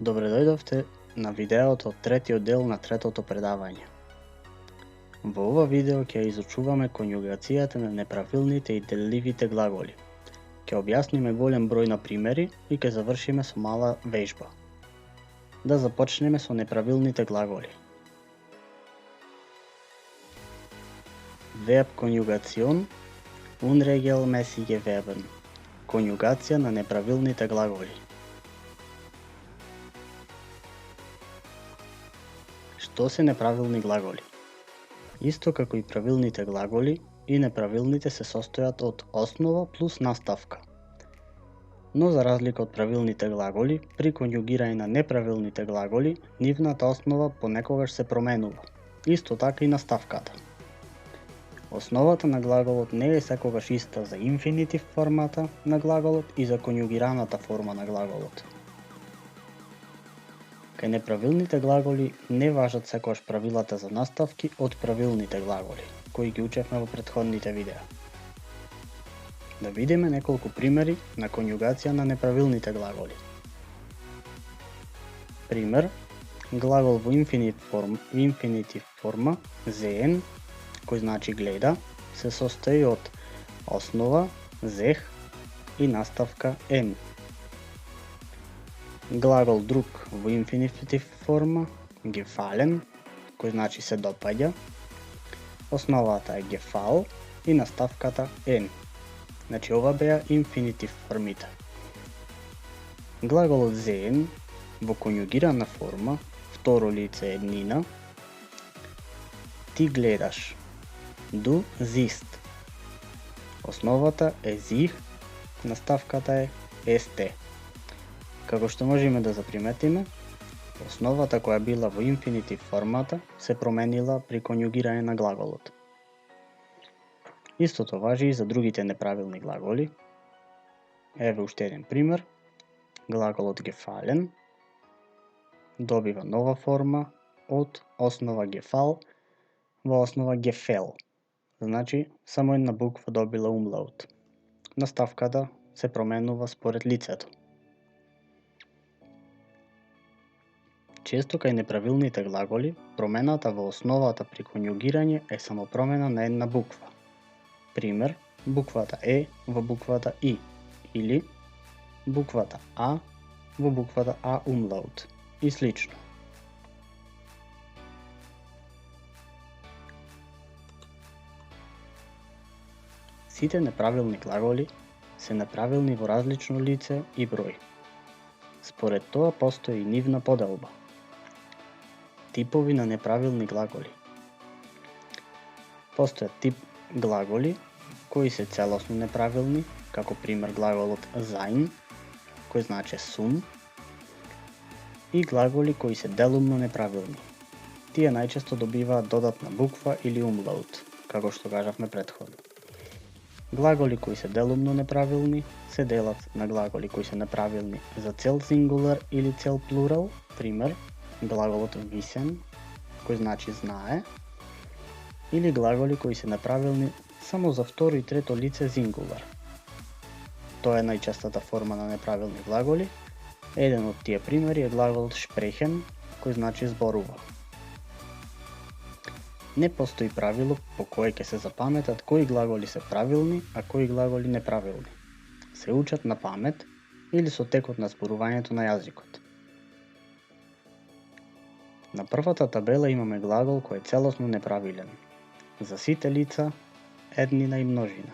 Добре дојдовте на видеото од третиот дел на третото предавање. Во ова видео ќе изучуваме конјугацијата на неправилните и делливите глаголи. Ќе објасниме голем број на примери и ќе завршиме со мала вежба. Да започнеме со неправилните глаголи. Verbkonjugation unregelmäßige Verben. Конјугација на неправилните глаголи. Што се неправилни глаголи? Исто како и правилните глаголи, и неправилните се состојат од основа плюс наставка. Но за разлика од правилните глаголи, при конјугирање на неправилните глаголи, нивната основа понекогаш се променува. Исто така и наставката. Основата на глаголот не е секогаш иста за инфинитив формата на глаголот и за конјугираната форма на глаголот. Кај неправилните глаголи не важат секогаш правилата за наставки од правилните глаголи, кои ги учевме во претходните видеа. Да видиме неколку примери на конјугација на неправилните глаголи. Пример, глагол во инфинитив форма, sehen, кој значи гледа, се состои од основа, zeh и наставка n. Глагол друг во инфинитив форма, gefallen, кој значи се допаѓа, основата е gefall и наставката n. Значи ова беа инфинитив формите. Глаголот sehen во конјугирана форма, второ лице еднина, ти гледаш, du siehst. Основата е sich, наставката е st. Како што можеме да заприметиме, основата која била во инфинитив формата се променила при конјугирање на глаголот. Истото важи и за другите неправилни глаголи. Еве уште еден пример. Глаголот gefallen добива нова форма од основа gefall во основа gefell. Значи, само една буква добила умлаут. Наставката се променува според лицето. Често кај неправилните глаголи, промената во основата при конјугирање е само промена на една буква. Пример, буквата Е во буквата И или буквата А во буквата А умлаут и слично. Сите неправилни глаголи се неправилни во различно лице и број. Според тоа постои и нивна поделба. Типови на неправилни глаголи. Постојат тип глаголи кои се целосно неправилни, како пример глаголот sein, кој значи сум, и глаголи кои се делумно неправилни. Тие најчесто добиваат додатна буква или умлаут, како што кажавме претходно. Глаголи кои се делумно неправилни се делат на глаголи кои се неправилни за цел сингулар или цел плурал, пример глаголот wissen, кој значи знае, или глаголи кои се неправилни само за второ и трето лице сингулар. Тоа е најчестата форма на неправилни глаголи. Еден од тие примери е глаголот sprechen, кој значи зборува. Не постои правило по кое ќе се запаметат кои глаголи се правилни, а кои глаголи неправилни. Се учат на памет или со текот на зборувањето на јазикот. На првата табела имаме глагол кој е целосно неправилен. За сите лица, еднина и множина.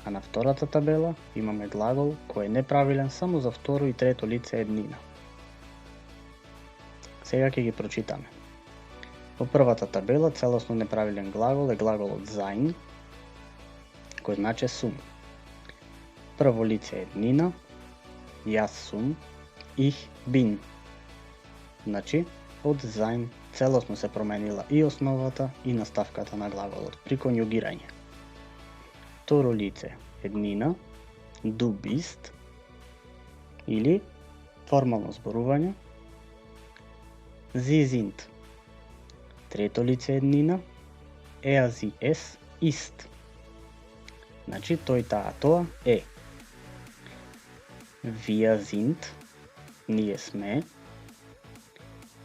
А на втората табела имаме глагол кој е неправилен само за второ и трето лице еднина. Сега ќе ги прочитаме. Во првата табела целосно неправилен глагол е глаголот sein, кој значи сум. Прво лице еднина, јас сум, ich bin. Значи, од sein целосно се променила и основата и наставката на глаголот при конјугирање. Второ лице еднина, du bist, или формално зборување, sie sind. Трето лице еднина, er, sie, es, ist. Значи, тој, таа, тоа е. Wir sind, ние сме,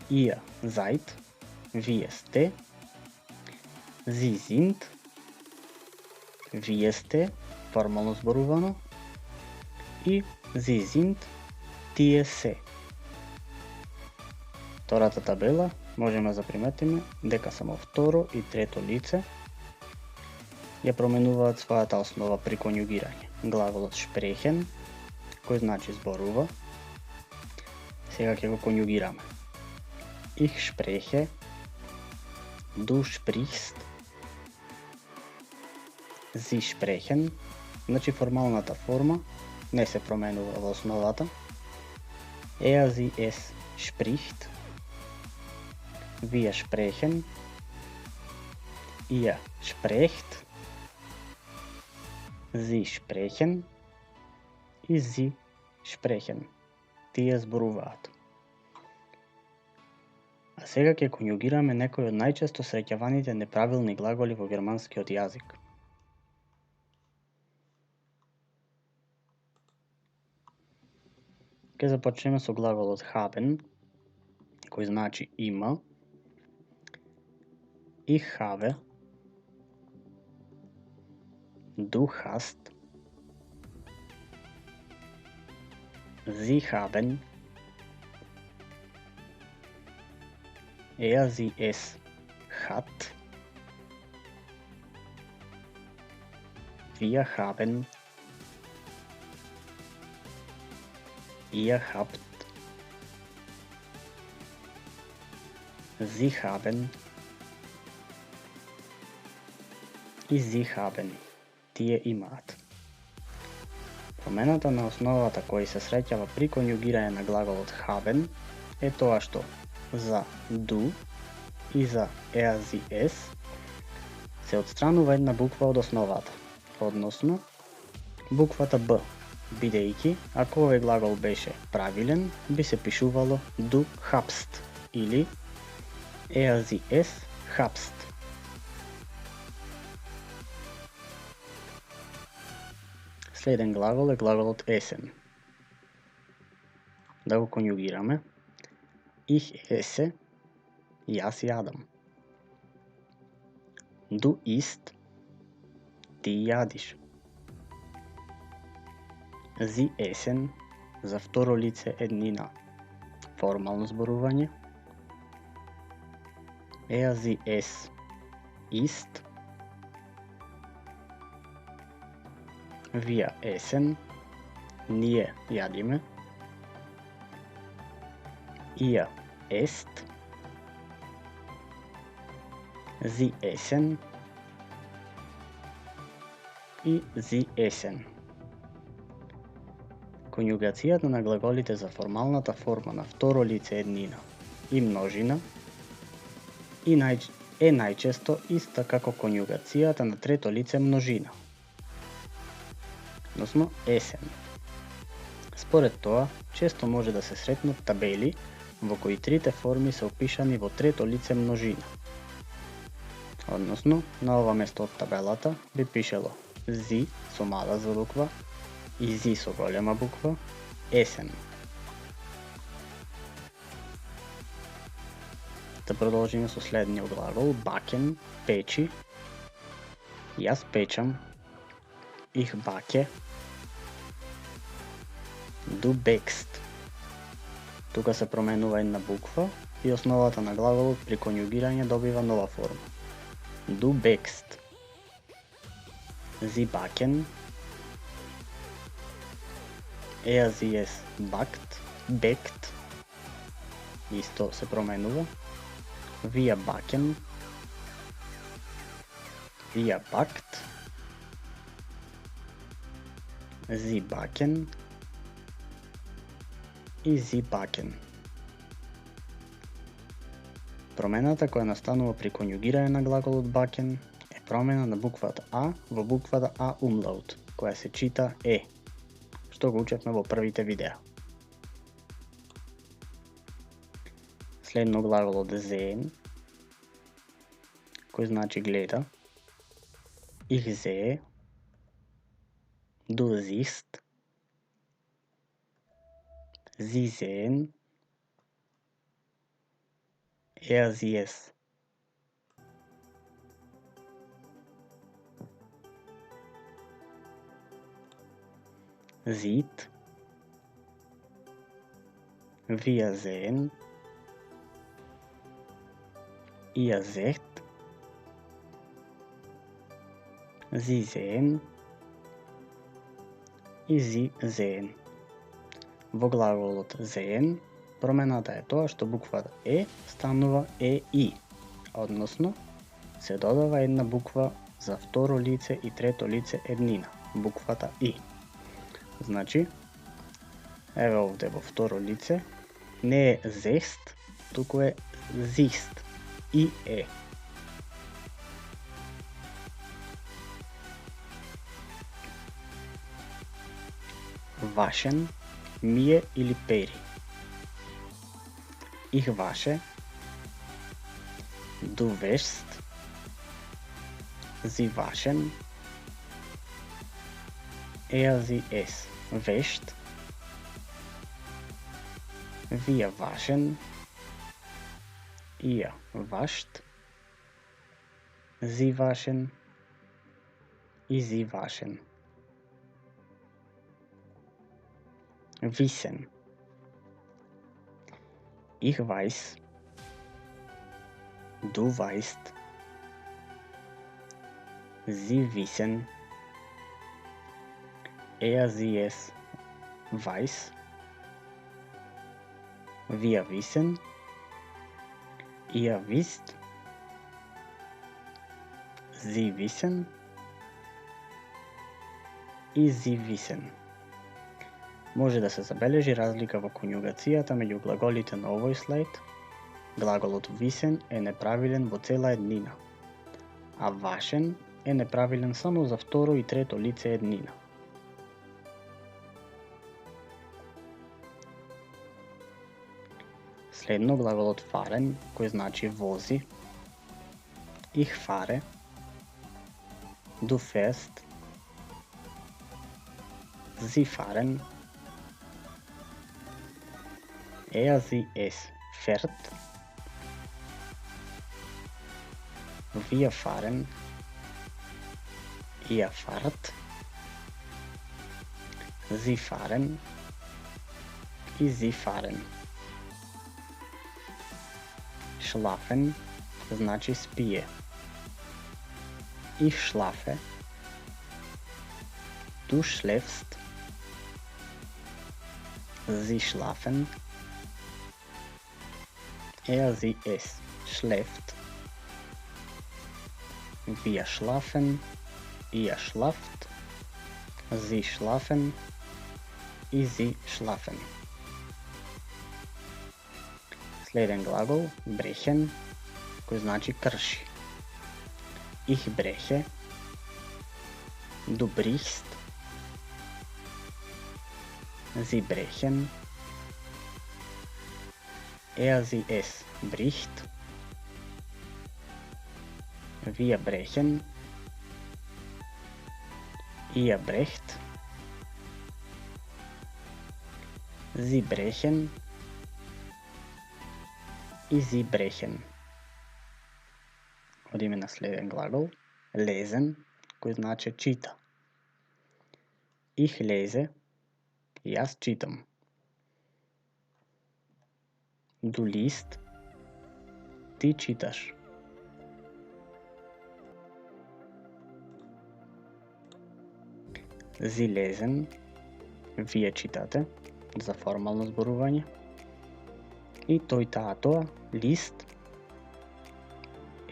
ihr seid, вие сте, sie sind, вие сте, формално зборувано, и sie sind, тие се. Втората табела можеме да заприметиме дека само второ и трето лице ја променуваат својата основа при конјугирање. Глаголот sprechen, кој значи зборува, сега ќе го конјугираме. Ich spreche, du sprichst, sie sprechen, значи формалната форма не се променува во основата. Er, sie, es spricht, wir sprechen, ihr sprecht, sie sprechen и sie sprechen. Тие зборуваат. А сега ќе конјугираме некои од најчесто среќаваните неправилни глаголи во германскиот јазик. Ќе започнеме со глаголот haben, кој значи има. Ich habe, du hast, sie haben, er, sie, es hat, wir haben, ihr habt, sie haben и sie haben. Тие имаат. Промената на основата кој се среќава при конјугирање на глаголот haben е тоа што за du и за er, sie, es се отстранува една буква од основата, односно буквата Б, бидејќи ако овој глагол беше правилен, би се пишувало du habst или er, sie, es habst. Следен глагол е глаголот essen. Да го конјугираме. Ich esse, јас јадам. Du isst, ти јадиш. Sie essen, за второ лице еднина, формално зборување. Er, sie, es isst, wir essen, ние јадиме. Ihr esst, sie essen и sie essen. Конјугацијата на глаголите за формалната форма на второ лице еднина и множина е најчесто иста како конјугацијата на трето лице множина, односно есен. Според тоа, често може да се сретнат табели во кои трите форми се опишани во трето лице множина. Односно, на ова место од табелата би пишело sie со мала звуква и sie со голема буква, есен. Да продолжиме со следниот глагол, backen, печи. Јас печам, ich backe, du backst. Тука се променува една буква и основата на глаголот при конјугирање добива нова форма. Du backst. Sie backen. Er, sie, es backt, backt. Исто се променува. Wir backen. Wir backt. Sie backen и sie backen. Промената која настанува при конјугирање на глаголот backen е промена на буквата А во буквата А умлаут, која се чита Е, што го учевме во првите видеа. Следно глаголот sehen, кој значи гледа. Ich sehe, du siehst, sie sehen, Er, sie, es. Sieht. Wir sehen. Ihr seht. Sie sehen. И зи зеен. Во глаголот зеен промената е тоа што буквата е станува е и, односно се додава една буква за второ лице и трето лице еднина, буквата и. Значи, еве овде во второ лице не е зест, туку е зист и е. Waschen, мие или пери. Ich wasche. Du wäschst. Sie waschen. Er, sie, es wäscht. Wir waschen. Ihr wascht. Sie waschen. И sie waschen. Wissen. Ich weiß. Du weißt. Sie wissen. Er, sie, es weiß. Wir wissen. Ihr wisst. Sie wissen. И sie wissen. Може да се забележи разлика во конјугацијата меѓу глаголите на овој слайд. Глаголот wissen е неправилен во цела еднина, а waschen е неправилен само за второ и трето лице еднина. Следно глаголот fahren, кој значи вози. Ich fahre. Du fährst. Sie fahren. Er, sie, es fährt. Wir fahren. Ihr fahrt. Sie fahren. И sie fahren. Schlafen значи спие. Ich schlafe. Du schläfst. Sie schlafen. Er, sie, es schläft. Wir schlafen. Ihr schlaft. Sie schlafen. И sie schlafen. Следен глагол brechen, кој значи крши. Ich breche. Du brichst. Sie brechen. Er, sie, es bricht. Wir brechen. Ihr brecht. Sie brechen. И sie brechen. Одиме на следен глагол lesen, кој значи чита. Ich lese. Јас читам. Du liest. Ти читаш. Sie lesen. Вие читате, за формално зборување. И тој таа тоа, лист.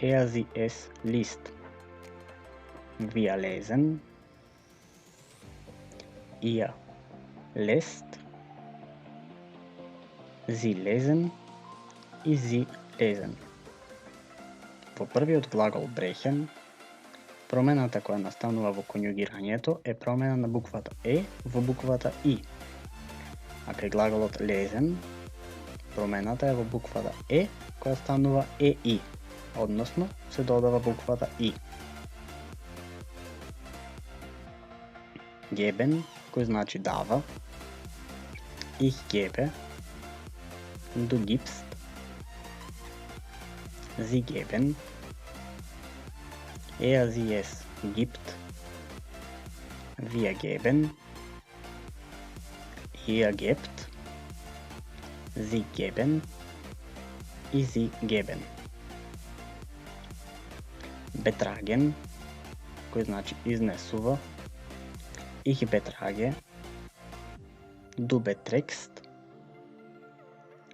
Er, sie, es liest. Wir lesen. Ihr lest. Sie lesen. И sie lesen. Во првиот глагол brechen, промената која настанува во конјугирањето е промена на буквата е во буквата и. А кај глаголот lesen, промената е во буквата е која станува е и, односно се додава буквата и. Geben, кој значи дава. Ich gebe. Du gibst. sie geben, er sie es gibt, wir geben, ihr gebt, sie geben и sie geben. Betragen, koji znači iznесува, ich betrage, du beträgst,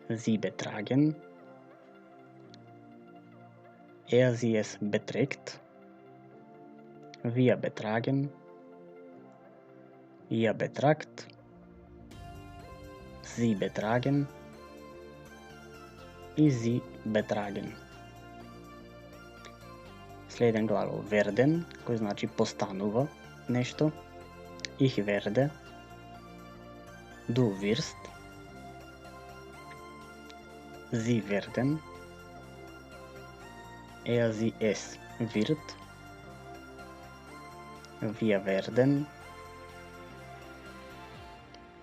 sie betragen, er sie es beträgt, wir betragen, ihr betragt, sie betragen и sie betragen. Следен глагол werden, кој значи постанува нешто. Ich werde, du wirst, sie werden, er sie es wird, wir werden,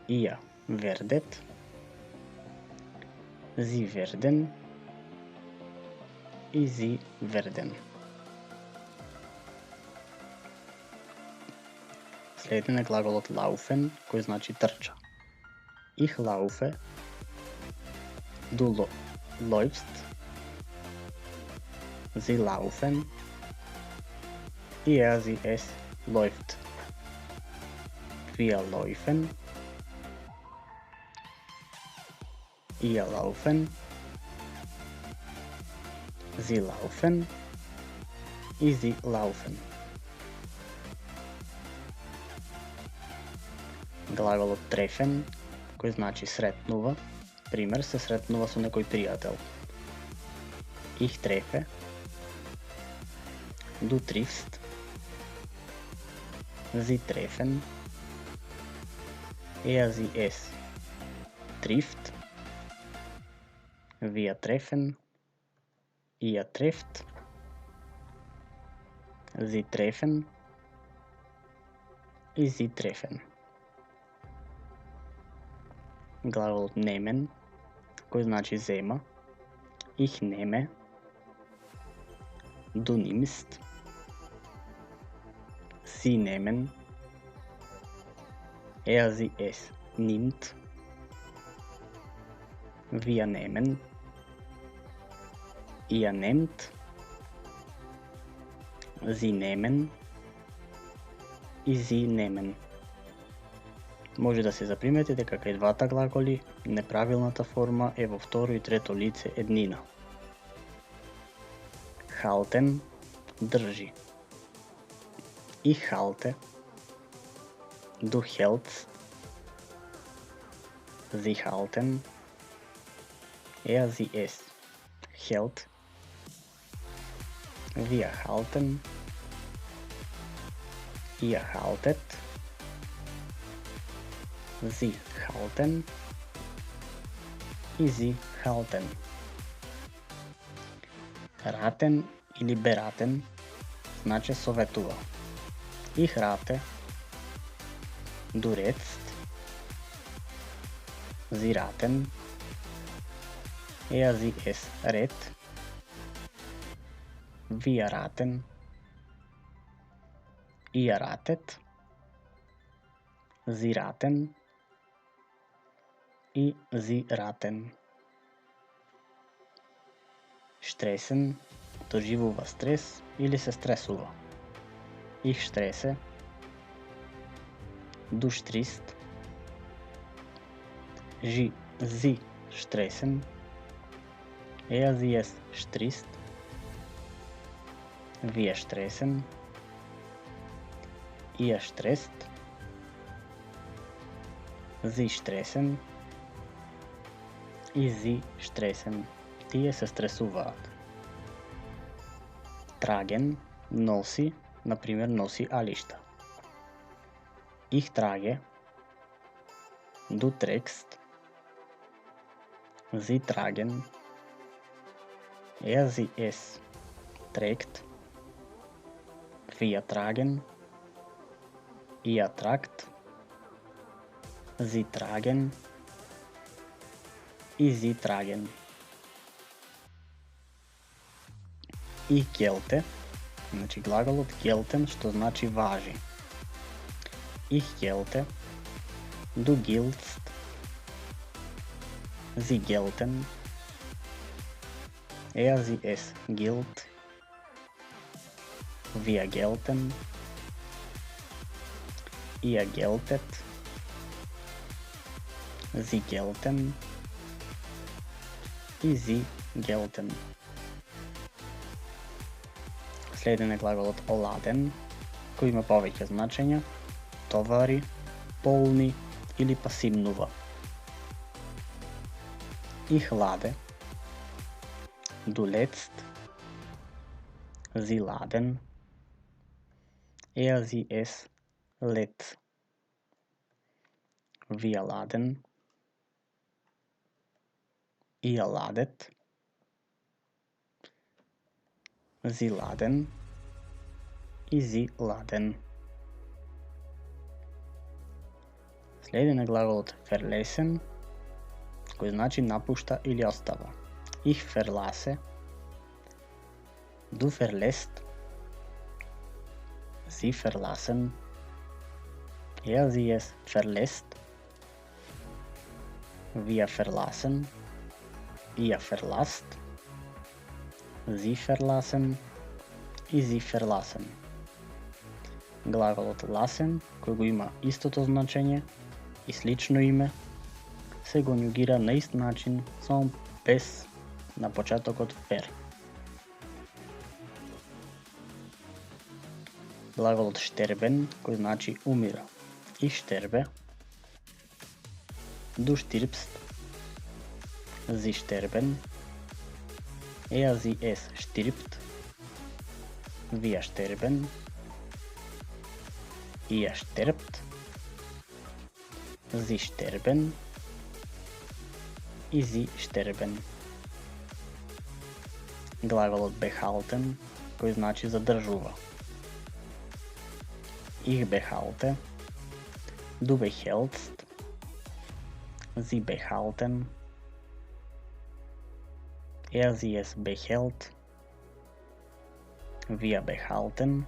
ihr werdet, sie werden и sie werden. Следен е глаголот laufen, кој значи трча. Ich laufe, du läufst, sie laufen, er sie es läuft. Wir laufen, ihr laufen, sie laufen и sie laufen. Глаголот трефен, кој значи сретнува. Пример, се сретнува со некој пријател. Ich treffe, du triffst, sie treffen, er sie es trifft, wir treffen, ihr trefft, sie treffen и sie treffen. Глаголот немен, кој значи зема. Ich nehme, du nimmst, sie nehmen, er sie es nimmt, wir nehmen, ihr nehmt, sie nehmen и sie nehmen. Може да се запримети дека кај двата глаголи неправилната форма е во второ и трето лице еднина. Halten, држи. Ich halte, du hältst, sie halten, er sie es hält, wir halten, ihr haltet, sie halten и sie halten. Raten или beraten значи советува. Ich rate, du rätst, sie raten, er sie es rät, wir raten, ihr ratet, sie raten и sie raten. Stresen, доживува стрес или се стресува. Ich stresse, du strisst, sie stressen, er sie es strisst, wir stressen, ihr stresst, sie stressen и sie stressen. Тие се стресуваат. Tragen, носи, например носи алишта. Ich trage, du trägst, sie tragen, er sie es trägt, wir tragen, ihr tragt, sie tragen и sie tragen. Ich gelte, znači gлаголот gelten што значи важи. Ich gelte, du giltst, sie gelten, sie es gilt, wir gelten, ihr geltet, sie gelten и sie gelten. Следен е глаголот ладен, кој има повеќе значења, товари, полни или пасивнува. Ich lade, du lädst, sie laden, sie es lädt, wir laden, ihr ladet, sie laden и sie laden. Следен е глаголот verlassen, кој значи напушта или остава. Ich verlasse, du verlässt, sie verlassen, sie es verlässt, wir verlassen, ihr verlasst, sie verlassen и sie verlassen. Глаголот lassen, кој го има истото значење и слично име, се конјугира на ист начин, само без на почетокот ver. Глаголот sterben, кој значи умира. Ich sterbe, du stirbst, sie sterben, sie es stirbt, wir sterben, ihr sterbt, sie sterben и sie sterben. Глаголот behalten, кој значи задржува. Ich behalte, du behältst, sie behalten, sie es behält, wir behalten,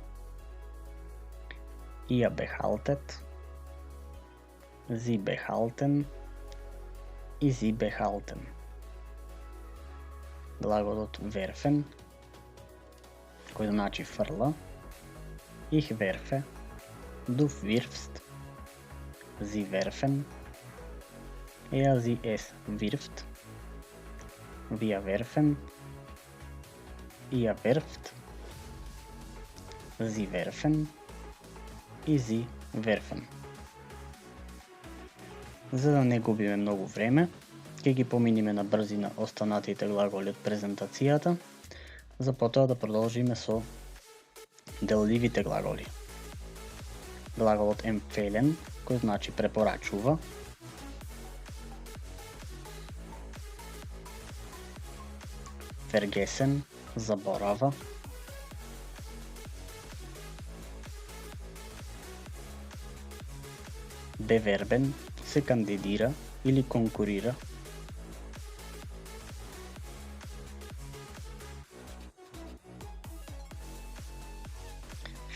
ihr behaltet, sie behalten и sie behalten. Глаголот werfen, кој значи фрла. Ich werfe, du wirfst, sie werfen, sie es wirft, wir werfen, ihr werft, sie werfen и sie werfen. За да не губиме многу време, ќе ги поминиме на брзина останатите глаголи од презентацијата, за потоа да продолжиме со делливите глаголи. Глаголот empfehlen, кој значи препорачува. Vergessen, заборава. Bewerben, се кандидира или конкурира.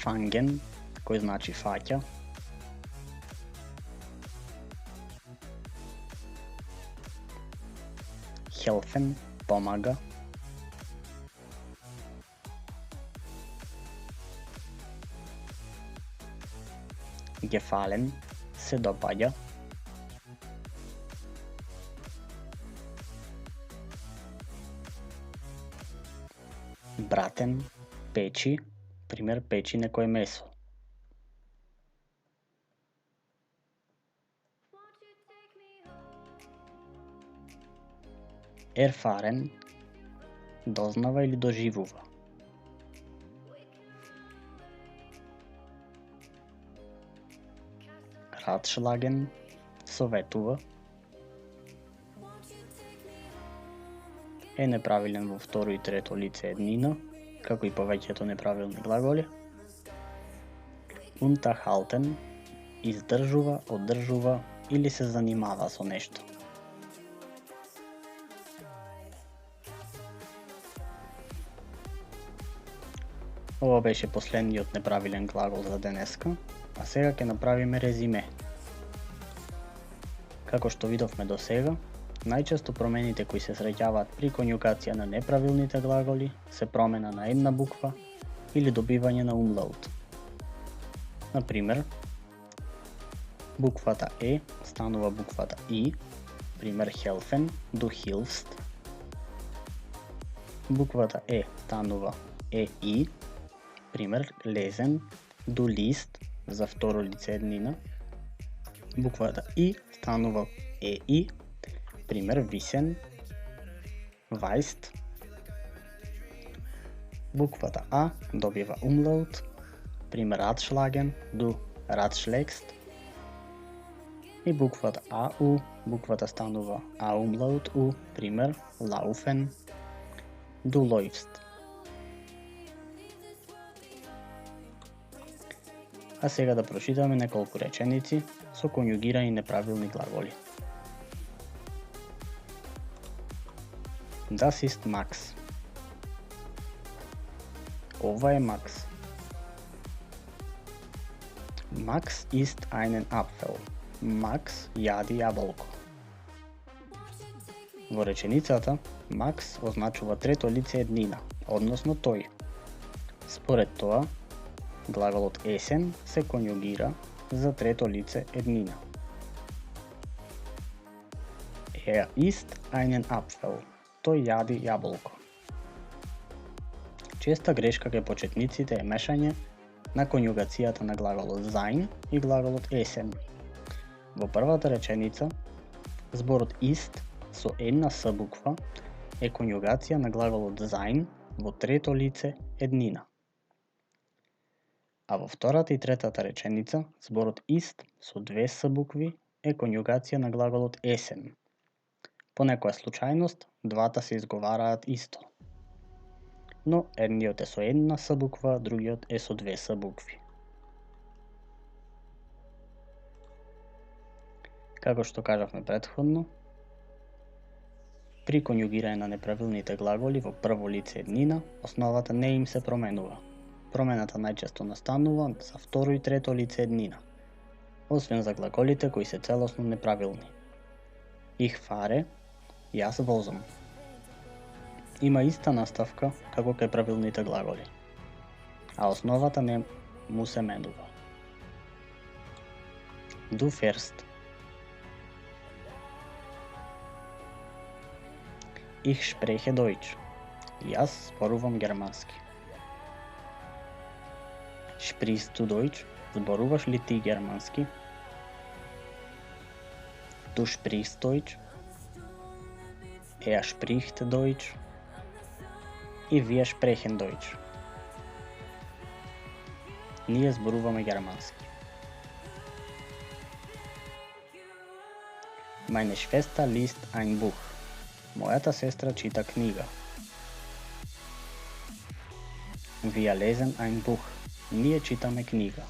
Fangen, кој значи фаќа. Helfen, помага. Gefallen, се допаѓа. Braten, печи, пример печи некое месо. Erfahren, дознава или доживува. Ratschlagen, советува. Е неправилен во второ и трето лице еднина, како и повеќето неправилни глаголи. Unterhalten, издржува, одржува или се занимава со нешто. Ова беше последниот неправилен глагол за денеска, а сега ќе направиме резиме. Како што видовме до сега, најчесто промените кои се среќаваат при конјугација на неправилните глаголи се промена на една буква или добивање на умлаут. Например, буквата Е станува буквата И, пример helfen, du hilfst. Буквата Е станува ЕИ, пример lesen, du liest, за второ лице еднина. Буквата И станува ЕИ, пример wissen, weißt. Буквата А добива умлаут, пример ratschlagen, du ratschlägst. И буквата АУ, буквата станува А умлаут У, пример laufen, du läufst. А сега да прочитаме неколку реченици со конјугирани неправилни глаголи. Das ist Max. Ова е Макс. Max isst einen Apfel. Макс јади јаболко. Во реченицата, Макс означува трето лице еднина, односно тој. Според тоа, глаголот есен се конјугира за трето лице еднина. Isst einen Apfel. Тој јади јаболко. Честа грешка кај почетниците е мешање на конјугацијата на глаголот sein и глаголот есен. Во првата реченица, зборот ist со една С буква е конјугација на глаголот sein во трето лице еднина. А во втората и третата реченица, зборот ist со две С букви е конјугација на глаголот есен. По некоја случајност, двата се изговараат исто. Но едниот е со една С буква, другиот е со две С букви. Како што кажавме претходно, при конјугирање на неправилните глаголи во прво лице еднина, основата не им се променува. Промената најчесто настанува за второ и трето лице еднина, освен за глаголите кои се целосно неправилни. Ich fahre, јас возам. Има иста наставка како кај правилните глаголи, а основата не му се менува. Du fährst. Ich spreche Deutsch. Јас зборувам германски. Sprichst du Deutsch? Зборуваш ли ти германски? Du sprichst Deutsch. Er spricht Deutsch. И wir sprechen Deutsch. Ние зборуваме германски. Meine Schwester liest ein Buch. Мојата сестра чита книга. Wir lesen ein Buch. Ние читаме книга.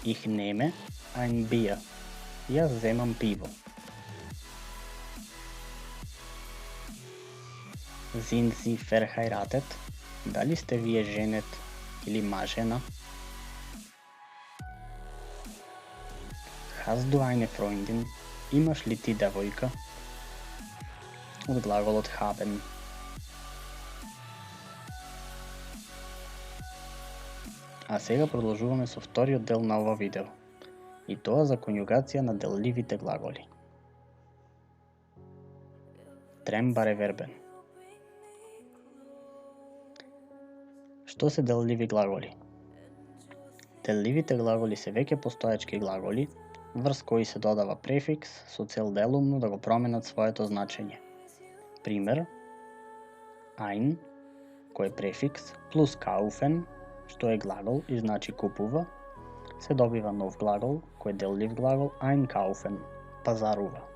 Ich nehme ein Bier. Јас земам пиво. Sind Sie verheiratet? Дали сте вие женет или мажена? Hast du eine Freundin? Имаш ли ти девојка? Од глаголот haben. А сега продолжуваме со вториот дел на ова видео, и тоа за конјугација на делливите глаголи. Trennbare Verben. Што се делливи глаголи? Делливите глаголи се веќе постоечки глаголи, врз кои се додава префикс со цел делумно да го променат своето значење. Пример, ein, кој е префикс, плюс kaufen, што е глагол и значи купува, се добива нов глагол, кој е деллив глагол einkaufen, пазарува.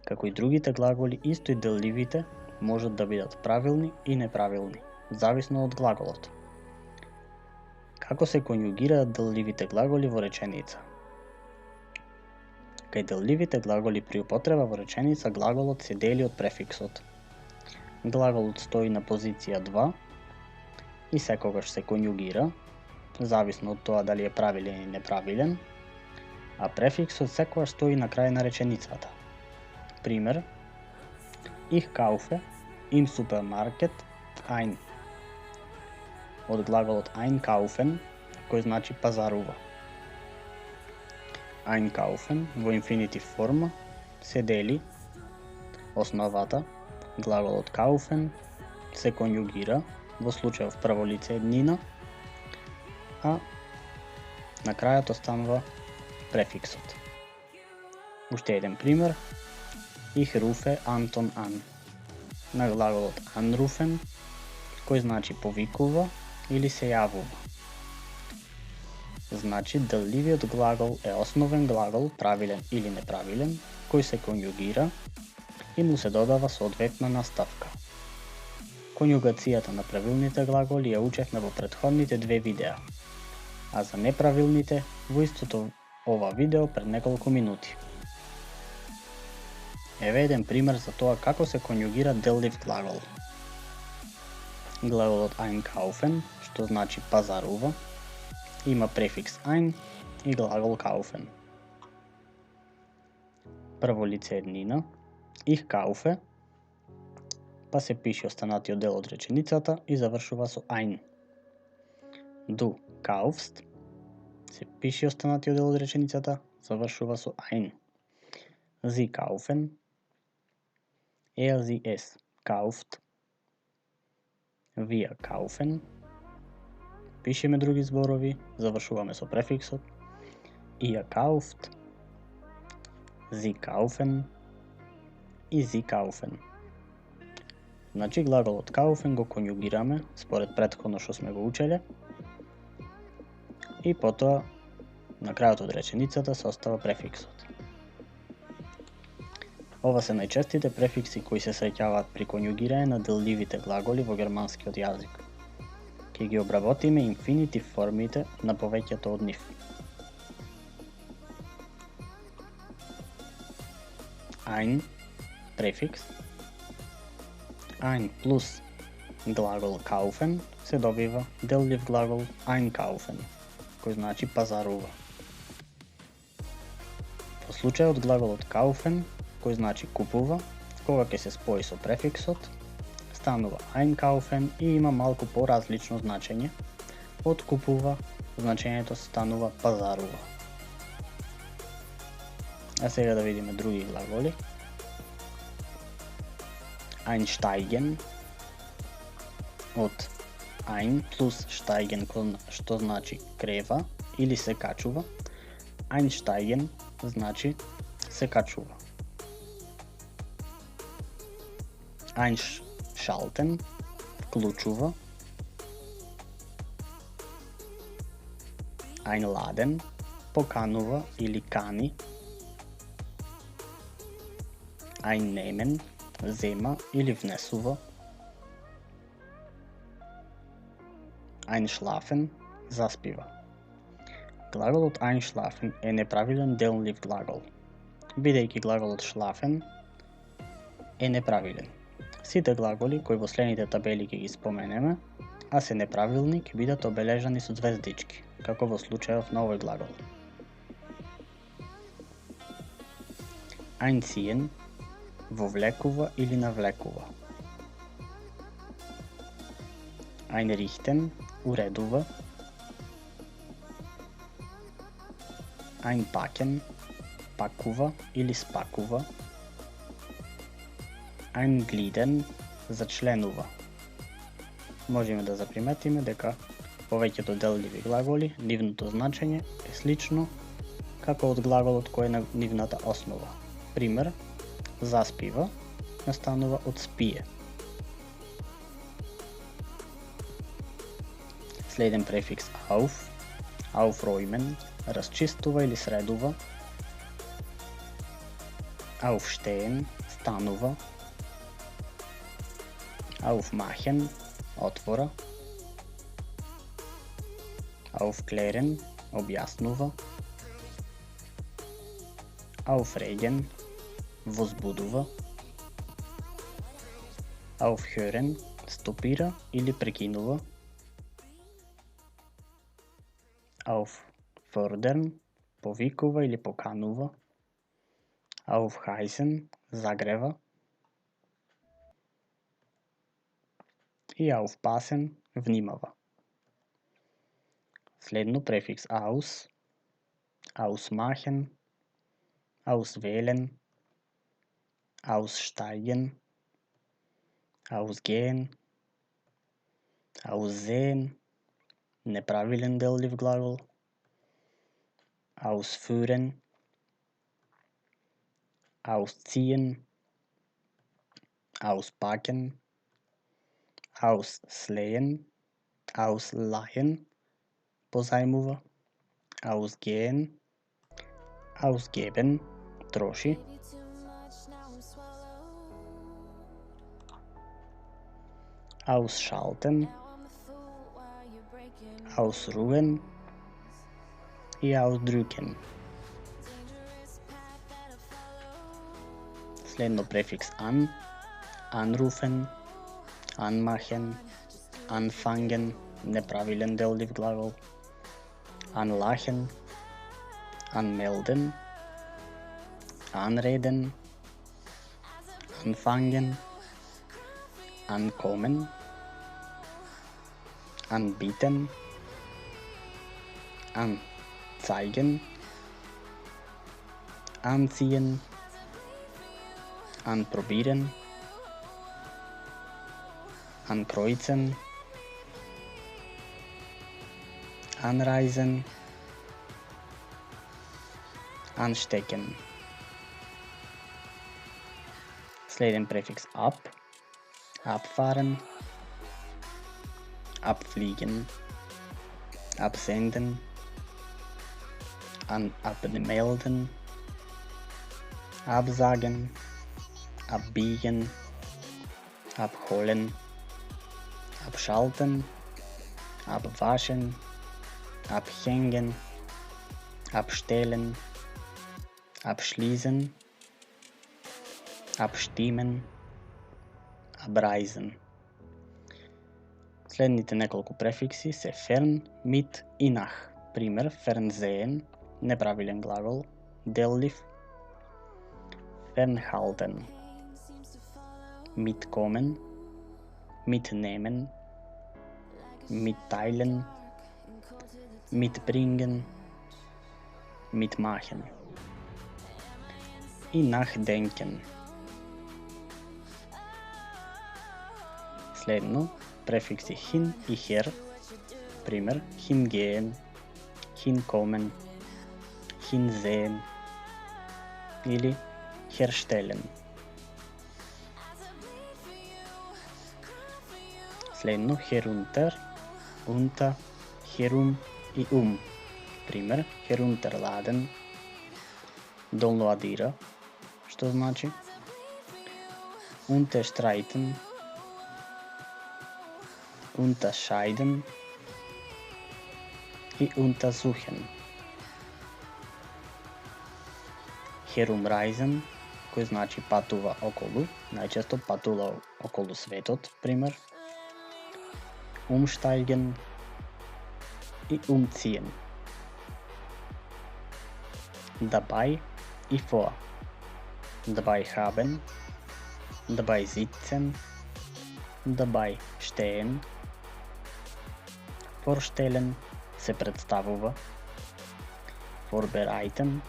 Како и другите глаголи, исто и делливите можат да бидат правилни и неправилни, зависно од глаголот. Како се конјугираат делливите глаголи во реченица? Кај делливите глаголи при употреба во реченица глаголот се дели од префиксот. Глаголот стои на позиција 2 и секогаш се конјугира, зависно од тоа дали е правилен или неправилен, а префиксот секогаш стои на крај на реченицата. Пример: Ich kaufe im Supermarkt ein. Од глаголот einkaufen, кој значи пазарува. Einkaufen во инфинитив форма се дели основата, глаголот kaufen се конјугира во случајов прво лице еднина, а на крајот останува префиксот. Уште еден пример: Ich rufe Anton an. На глаголот anrufen, кој значи повикува или се јавува. Значи делливиот глагол е основен глагол, правилен или неправилен, кој се конјугира и му се додава соодветна наставка. Конјугацијата на правилните глаголи ја учевме во претходните две видеа, а за неправилните во истото ова видео пред неколку минути. Еве еден пример за тоа како се конјугира деллив глагол. Глаголот einkaufen, што значи пазарува, има префикс ein и глагол kaufen. Прво лице еднина, ich kaufe, па се пише останатиот дел од реченицата и завршува со ein. Du kaufst, се пише останатиот дел од реченицата, завршува со ein. Sie kaufen, sie es kauft, wir kaufen, пишеме други зборови, завршуваме со префиксот, ihr kauft, sie kaufen и sie kaufen. Значи глаголот kaufen го конјугираме според претходно што сме го учеле и потоа на крајот од реченицата се остава префиксот. Ова се најчестите префикси кои се среќаваат при конјугирање на делливите глаголи во германскиот јазик. Ќе ги обработиме инфинитив формите на повеќето од нив. Ein, префикс. Ein плюс глагол kaufen се добива деллив глагол einkaufen, кој значи пазарува. Во случајот глаголот kaufen, кој значи купува, кога ќе се спои со префиксот, станува einkaufen и има малку поразлично значење од купува, значењето станува пазарува. А сега да видиме други глаголи. Einsteigen, од ein плюс steigen, што значи крева или се качува. Einsteigen значи се качува. Einschalten, вклучува. Einladen, поканува или кани. Einnehmen, зема или внесува. Einschlafen, заспива. Глаголот einschlafen е неправилен деллив глагол, бидејќи глаголот schlafen е неправилен. Сите глаголи кои во следните табели ќе ги споменеме, а се неправилни, ќе бидат обележани со звездички, како во случајов на овој глагол. Einziehen, вовлекува или навлекува. Einrichten, уредува. Einpacken, пакува или спакува. Eingliedern, зачленува. Можеме да заприметиме дека повеќето делливи глаголи, нивното значење е слично како од глаголот кој е на нивната основа. Пример: заспива настанува од спие. Следен префикс auf, aufräumen, расчистува или средува. Aufstehen, станува. Aufmachen, отвора. Aufklären, објаснува. Aufregen, возбудува. Aufhören, stopira или прекинува. Auffordern, повикува или поканува. Aufheißen, загрева. И aufpassen, внимава. Следно префикс aus, ausmachen, auswählen, aussteigen, ausgehen, aussehen, неправилен деллив глагол, ausführen, ausziehen, auspacken, auslehen, ausleihen, позаймува, ausgehen, ausgeben, троши, ausschalten, ausruhen и ausdrücken. Следно префикс an, anrufen, anmachen, anfangen, неправилен деллив глагол, anlachen, anmelden, anreden, anfangen, ankommen, anbieten, anzeigen, anziehen, anprobieren, ankreuzen, anreisen, anstecken. Следен префикс ab, abfahren, abfliegen, absenden, abmelden, absagen, abbiegen, abholen, abschalten, abwaschen, abhängen, abstellen, abschließen, abstimmen, abreisen. Следните неколко префикси се fern, mit и nach. Пример, fernsehen, неправилен глагол, деллив, fernhalten, mitkommen, mitnehmen, mitteilen, mitbringen, mitmachen. И nachdenken. Следно префикси hin и her. Пример, hingehen, hinkommen, hinsehen или herstellen. Следно herunter, unter, herum и Пример, herunterladen, downloadира, što значи unterstreiten, unterscheiden и untersuchen. Herumreisen, кој значи патува околу, најчесто патува околу светот, пример. Umsteigen и umziehen. Dabei и vor. Dabei haben, dabei sitzen, dabei stehen. Vorstellen се представува. Vorbereiten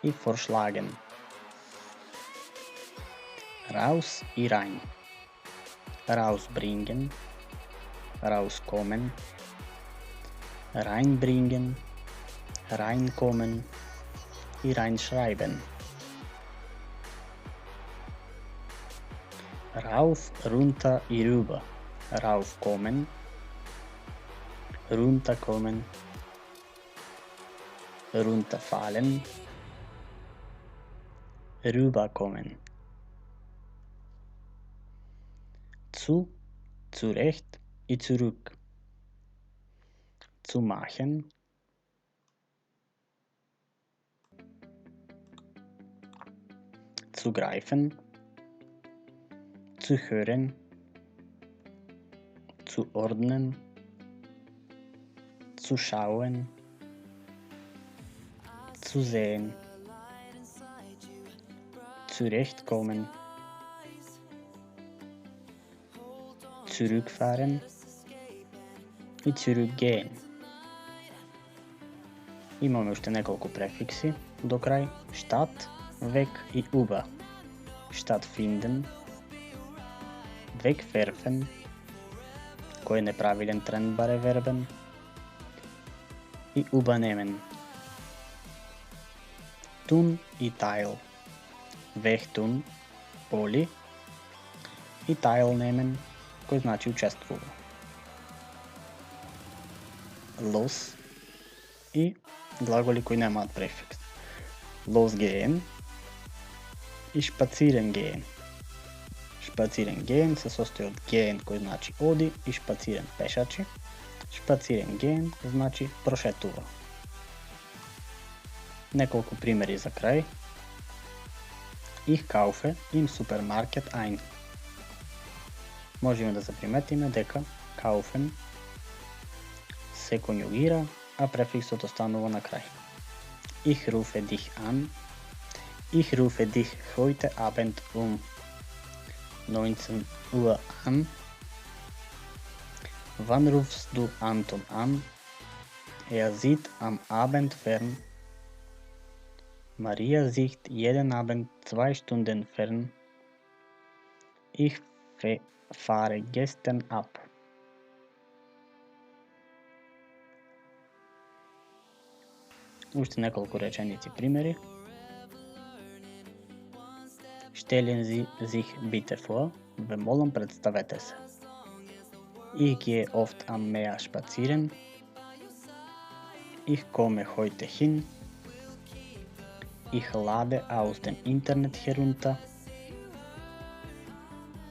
и vorschlagen. Raus и rein. Rausbringen, rauskommen, reinbringen, reinkommen и reinschreiben. Rauf, runter и rüber. Raufkommen, runterkommen, runterfallen, rüberkommen. Zu, zurecht и zurück. Zu machen, zu greifen, zu hören, zu ordnen, zu schauen, zu sehen, zurechtkommen, zurückfahren и zurückgehen. Имаме още неколко префикси до край. Statt, weg и über. Stattfinden, wegwerfen, кой е неправилен тренбар е вербен, и übernehmen. Tun и teil. Wegtun, поли, и teilnehmen, кой значи участвува. Los и глаголи кои немаат префикс. Losgehen и spazieren gehen. Spazieren gehen се состои од gehen кој значи оди и spazieren пешачи. Spazieren gehen значи прошетува. Неколку примери за крај. Ich kaufe im Supermarkt ein. Можеме да заприметиме дека kaufen се конјугира, а префиксот останува на крај. Ich rufe dich an. Ich rufe dich heute Abend 19 Uhr an. Wann rufst du Anton an? Er sieht am Abend fern. Maria sieht jeden Abend 2 Stunden fern. Ich fahre gestern ab. Уште неколку реченици примери. Stellen Sie sich bitte vor. Ве молам, представете се. Ich gehe oft am Meer spazieren. Ich komme heute hin. Ich lade aus dem Internet herunter.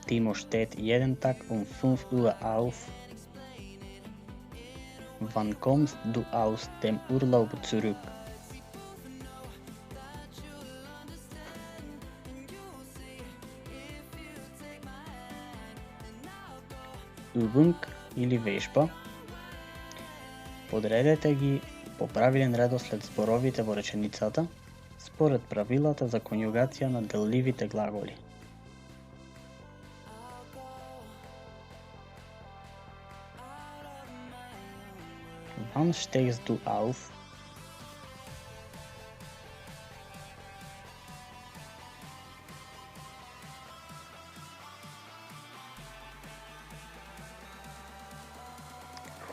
Timo steht jeden Tag um 5 Uhr auf. Wann kommst du aus dem Urlaub zurück? Übung или вежба. Подредете ги по правилен редослед зборовите во реченицата според правилата за конјугација на делливите глаголи. Wann stehst du auf?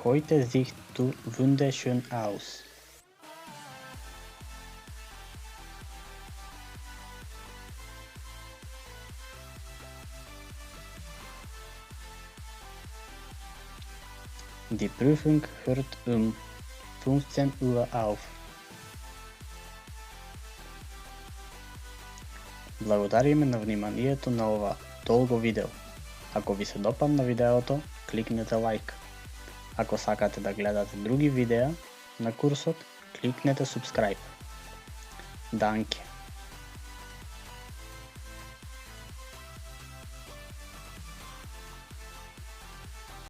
Heute siehst du wunderschön aus. Die Prüfung hört um 15 Uhr auf. Благодариме на вниманието на ова долго видео. Ако ви се допадна видеото, кликнете лайк. Ако сакате да гледате други видеа на курсот, кликнете subscribe. Данке!